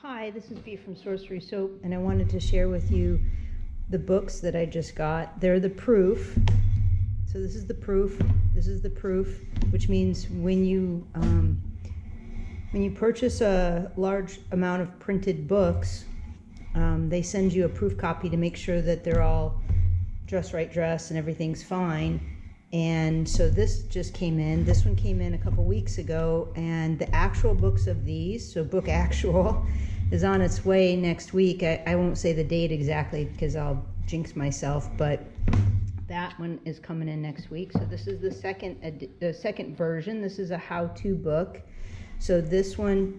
Hi, this is Bea from Sorcery Soap, and I wanted to share with you the books that I just got. They're the proof. So this is the proof, which means when you purchase a large amount of printed books, they send you a proof copy to make sure that they're all dress and everything's fine. And so this just came in. This one came in a couple weeks ago, and the actual books of these, so book actual, is on its way next week. I won't say the date exactly because I'll jinx myself, but that one is coming in next week. So this is the second version. This is a how-to book. So this one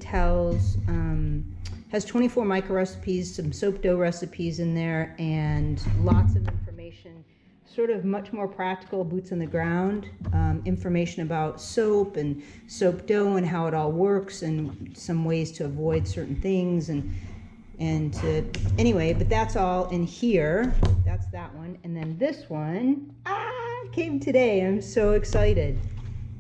has 24 micro recipes, some soap dough recipes in there, and lots of information, sort of much more practical, boots on the ground, information about soap and soap dough and how it all works and some ways to avoid certain things anyway, but that's all in here. That's that one. And then this one came today. I'm so excited.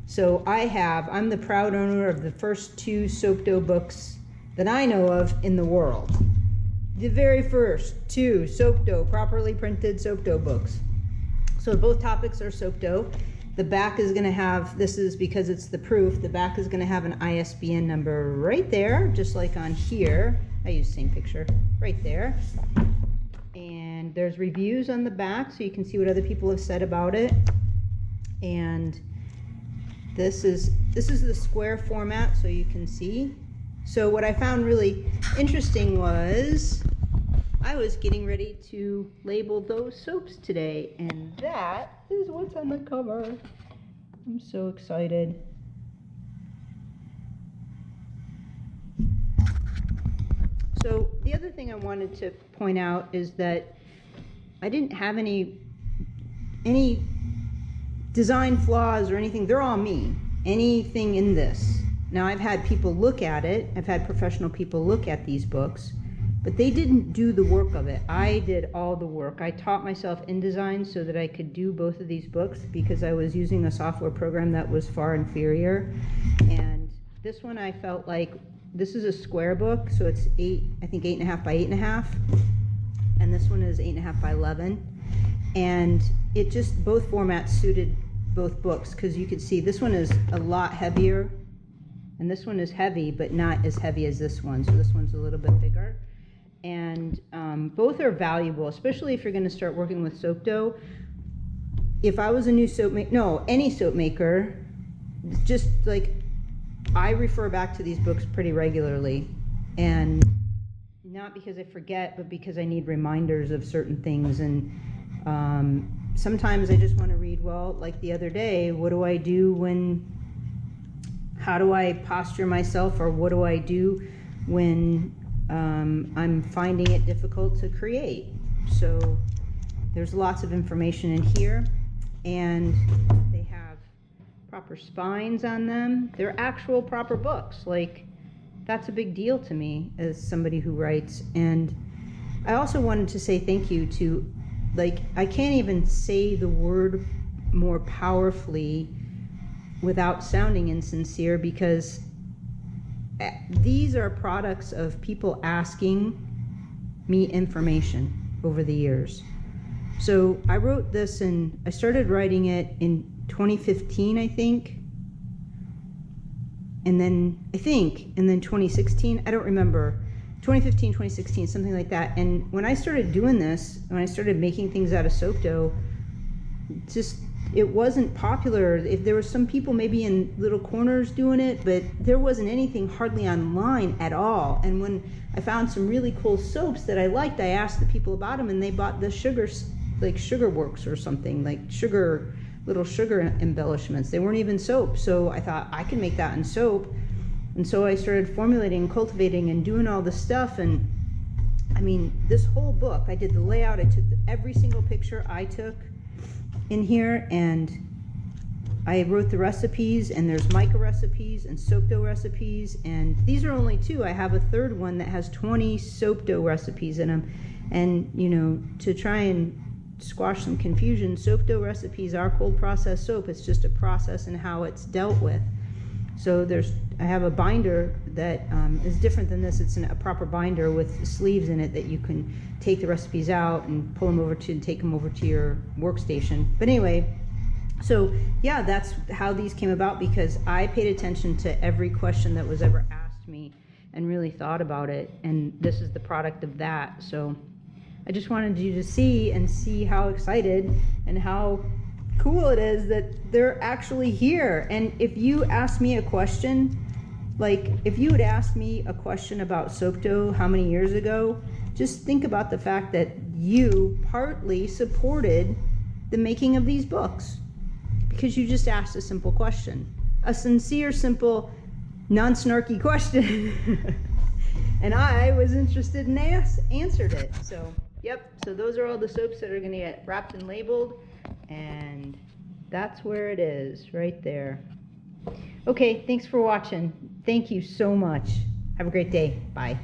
So I'm the proud owner of the first 2 soap dough books that I know of in the world. The very first 2 soap dough, properly printed soap dough books. So both topics are soap dough. The back is going to have, this is because it's the proof, the back is going to have an ISBN number right there, just like on here. I use the same picture right there. And there's reviews on the back so you can see what other people have said about it. And this is the square format so you can see. So what I found really interesting was I was getting ready to label those soaps today, and that is what's on the cover. I'm so excited. So the other thing I wanted to point out is that I didn't have any design flaws or anything. They're all me. Anything in this. Now I've had people look at it. I've had professional people look at these books, but they didn't do the work of it. I did all the work. I taught myself InDesign so that I could do both of these books because I was using a software program that was far inferior. And this one I felt like, this is a square book, so it's 8.5 by 8.5. And this one is 8.5 by 11. And it just, both formats suited both books because you could see this one is a lot heavier and this one is heavy, but not as heavy as this one. So this one's a little bit bigger. And both are valuable, especially if you're going to start working with soap dough. If I was a new any soap maker, just like I refer back to these books pretty regularly, and not because I forget, but because I need reminders of certain things. And sometimes I just want to read, well, like the other day, what do I do how do I posture myself, or what do I do when I'm finding it difficult to create? So there's lots of information in here, and they have proper spines on them. They're actual proper books. Like, that's a big deal to me as somebody who writes. And I also wanted to say thank you to, like, I can't even say the word more powerfully without sounding insincere, because these are products of people asking me information over the years. So I wrote this I started writing it in 2015, I think. And then 2016, I don't remember. 2015, 2016, something like that. And when I started doing this, when I started making things out of soap dough, it wasn't popular. If there were some people maybe in little corners doing it, but there wasn't anything hardly online at all. And when I found some really cool soaps that I liked, I asked the people about them, and they bought the Sugar Works or something, like little sugar embellishments. They weren't even soap. So I thought, I can make that in soap. And so I started formulating, cultivating, and doing all this stuff. And I mean, this whole book, I did the layout. I took every single picture I took in here, and I wrote the recipes, and there's mica recipes and soap dough recipes, and these are only 2. I have a third one that has 20 soap dough recipes in them. And to try and squash some confusion, soap dough recipes are cold processed soap. It's just a process and how it's dealt with. So I have a binder that is different than this. It's a proper binder with sleeves in it that you can take the recipes out and pull them over to and take them over to your workstation. But anyway, so yeah, that's how these came about, because I paid attention to every question that was ever asked me and really thought about it, and this is the product of that. So I just wanted you to see how excited and how cool it is that they're actually here. And if you ask me a question, like if you had asked me a question about soap dough how many years ago, just think about the fact that you partly supported the making of these books because you just asked a simple question, a sincere, simple, non-snarky question. And I was interested and answered it. So yep, so those are all the soaps that are going to get wrapped and labeled, and that's where it is, right there. Okay, thanks for watching. Thank you so much. Have a great day. Bye.